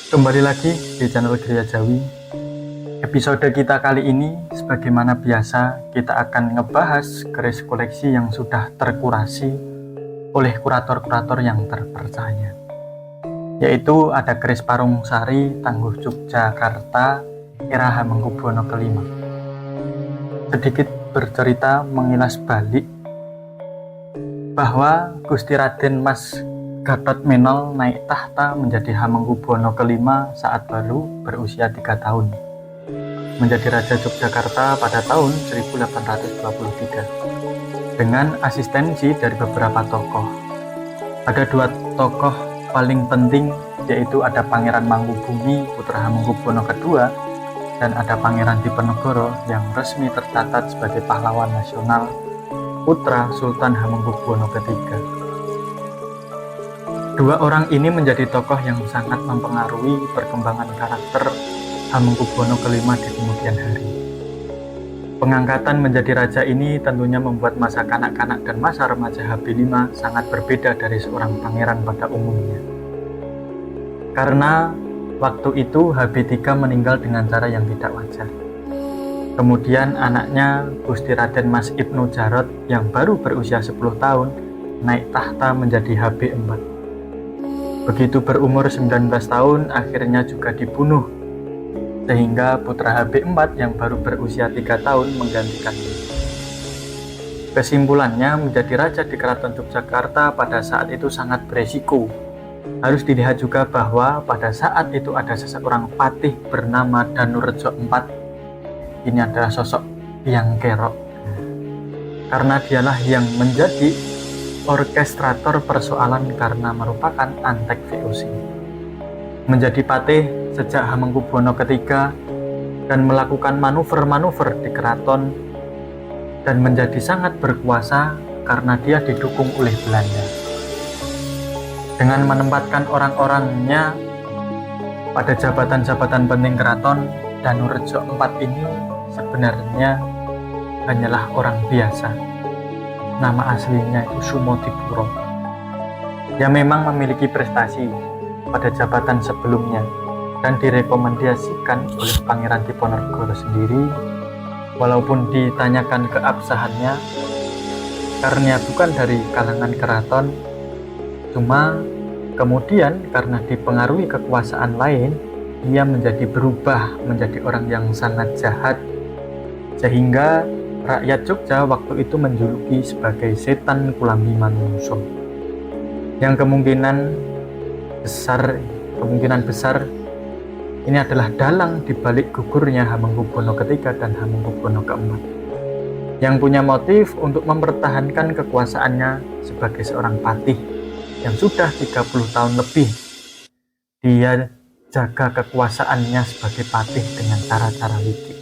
Kembali lagi di channel Gria Jawi. Episode kita kali ini, sebagaimana biasa, kita akan ngebahas keris koleksi yang sudah terkurasi oleh kurator-kurator yang terpercaya. Yaitu ada keris Parungsari Tangguh Yogyakarta era Hamengkubuwono kelima. Sedikit bercerita mengilas balik bahwa Gusti Raden Mas Gatot-Menol naik tahta menjadi Hamengkubuwono kelima saat baru berusia 3 tahun, menjadi Raja Yogyakarta pada tahun 1823 dengan asistensi dari beberapa tokoh. Ada 2 tokoh paling penting, yaitu ada Pangeran Mangkubumi putra Hamengkubuwono II dan ada Pangeran Diponegoro yang resmi tercatat sebagai pahlawan nasional putra Sultan Hamengkubuwono III. 2 orang ini menjadi tokoh yang sangat mempengaruhi perkembangan karakter Hamengkubuwono kelima di kemudian hari. Pengangkatan menjadi raja ini tentunya membuat masa kanak-kanak dan masa remaja HB5 sangat berbeda dari seorang pangeran pada umumnya. Karena waktu itu HB3 meninggal dengan cara yang tidak wajar. Kemudian anaknya Gusti Raden Mas Ibnu Jarot yang baru berusia 10 tahun naik tahta menjadi HB4. Begitu berumur 19 tahun akhirnya juga dibunuh, sehingga putra HB4 yang baru berusia 3 tahun menggantikannya. Kesimpulannya, menjadi raja di Keraton Yogyakarta pada saat itu sangat beresiko. Harus dilihat juga bahwa pada saat itu ada seseorang patih bernama Danurejo IV. Ini adalah sosok yang kerok, karena dialah yang menjadi orkestrator persoalan karena merupakan antek VOC. Menjadi patih sejak Hamengkubuwono III dan melakukan manuver-manuver di keraton dan menjadi sangat berkuasa karena dia didukung oleh Belanda. Dengan menempatkan orang-orangnya pada jabatan-jabatan penting keraton, Danurejo IV ini sebenarnya hanyalah orang biasa. Nama aslinya itu Sumodipuro, yang memang memiliki prestasi pada jabatan sebelumnya dan direkomendasikan oleh Pangeran Diponegoro sendiri, walaupun ditanyakan keabsahannya karena bukan dari kalangan keraton. Cuma kemudian karena dipengaruhi kekuasaan lain, ia menjadi berubah menjadi orang yang sangat jahat, sehingga rakyat Jogja waktu itu menjuluki sebagai setan Kulambi Manungso, yang kemungkinan besar ini adalah dalang dibalik gugurnya Hamengkubuwono III dan Hamengkubuwono IV, yang punya motif untuk mempertahankan kekuasaannya sebagai seorang patih yang sudah 30 tahun lebih. Dia jaga kekuasaannya sebagai patih dengan cara-cara licik.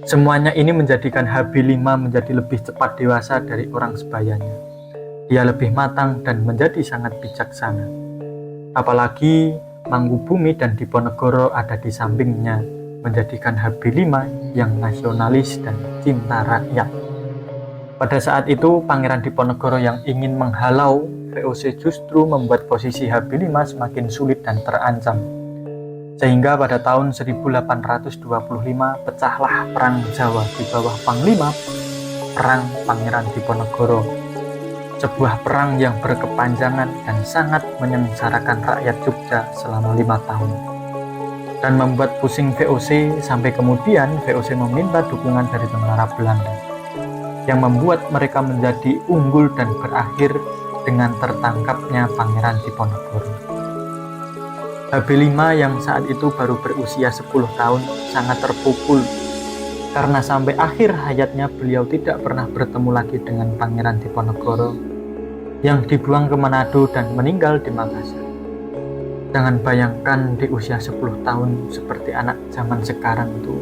Semuanya ini menjadikan HB5 menjadi lebih cepat dewasa dari orang sebayanya. Dia lebih matang dan menjadi sangat bijaksana. Apalagi Mangkubumi dan Diponegoro ada di sampingnya, menjadikan HB5 yang nasionalis dan cinta rakyat. Pada saat itu, Pangeran Diponegoro yang ingin menghalau VOC justru membuat posisi HB5 semakin sulit dan terancam. Sehingga pada tahun 1825 pecahlah Perang Jawa di bawah Panglima Perang Pangeran Diponegoro. Sebuah perang yang berkepanjangan dan sangat menyengsarakan rakyat Jogja selama 5 tahun. Dan membuat pusing VOC sampai kemudian VOC meminta dukungan dari tentara Belanda, yang membuat mereka menjadi unggul dan berakhir dengan tertangkapnya Pangeran Diponegoro. HB5 yang saat itu baru berusia 10 tahun sangat terpukul karena sampai akhir hayatnya beliau tidak pernah bertemu lagi dengan Pangeran Diponegoro yang dibuang ke Manado dan meninggal di Makassar. Jangan bayangkan di usia 10 tahun seperti anak zaman sekarang itu,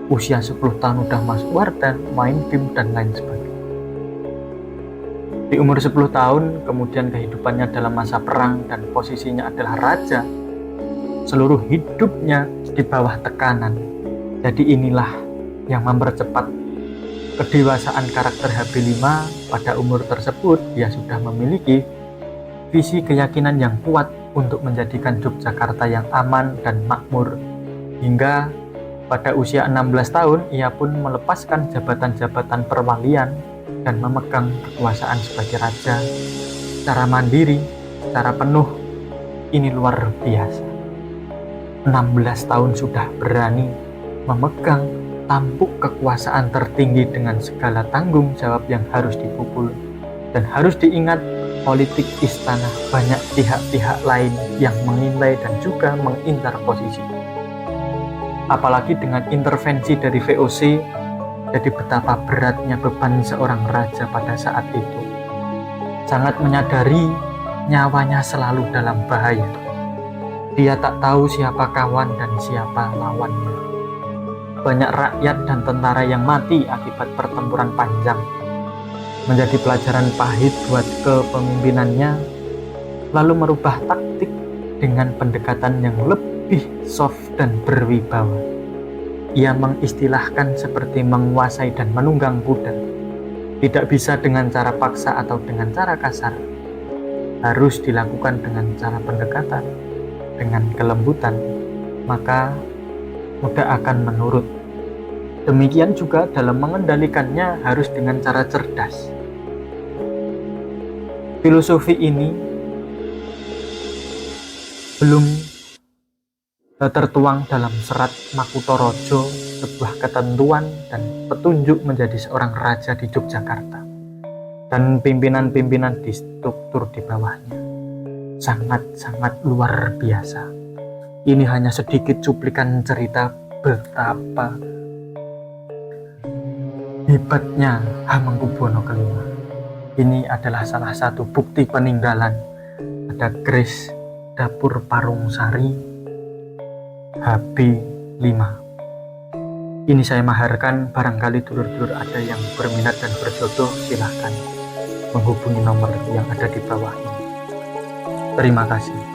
usia 10 tahun udah masuk wardan, main game dan lain sebagainya. Di umur 10 tahun kemudian kehidupannya dalam masa perang dan posisinya adalah raja. Seluruh hidupnya di bawah tekanan. Jadi inilah yang mempercepat kedewasaan karakter HB5. Pada umur tersebut dia sudah memiliki visi keyakinan yang kuat untuk menjadikan Yogyakarta yang aman dan makmur. Hingga pada usia 16 tahun, ia pun melepaskan jabatan-jabatan perwalian dan memegang kekuasaan sebagai raja secara mandiri, secara penuh. Ini luar biasa. 16 tahun sudah berani memegang tampuk kekuasaan tertinggi dengan segala tanggung jawab yang harus dipikul. Dan harus diingat, politik istana banyak pihak-pihak lain yang mengintai dan juga mengincar posisi. Apalagi dengan intervensi dari VOC, jadi betapa beratnya beban seorang raja pada saat itu. Sangat menyadari nyawanya selalu dalam bahaya. Dia tak tahu siapa kawan dan siapa lawannya. Banyak rakyat dan tentara yang mati akibat pertempuran panjang. Menjadi pelajaran pahit buat kepemimpinannya, lalu merubah taktik dengan pendekatan yang lebih soft dan berwibawa. Ia mengistilahkan seperti menguasai dan menunggang kuda. Tidak bisa dengan cara paksa atau dengan cara kasar. Harus dilakukan dengan cara pendekatan, dengan kelembutan, maka mudah akan menurut. Demikian juga dalam mengendalikannya harus dengan cara cerdas. Filosofi ini belum tertuang dalam serat Makutaraja, sebuah ketentuan dan petunjuk menjadi seorang raja di Yogyakarta dan pimpinan-pimpinan di struktur di bawahnya. Sangat-sangat luar biasa. Ini hanya sedikit cuplikan cerita betapa hebatnya Hamengkubuwono kelima. Ini adalah salah satu bukti peninggalan. Ada keris dapur Parung Sari HB5. Ini saya maharkan, barangkali dulur-dulur ada yang berminat dan berjodoh, silahkan menghubungi nomor yang ada di bawah ini. Terima kasih.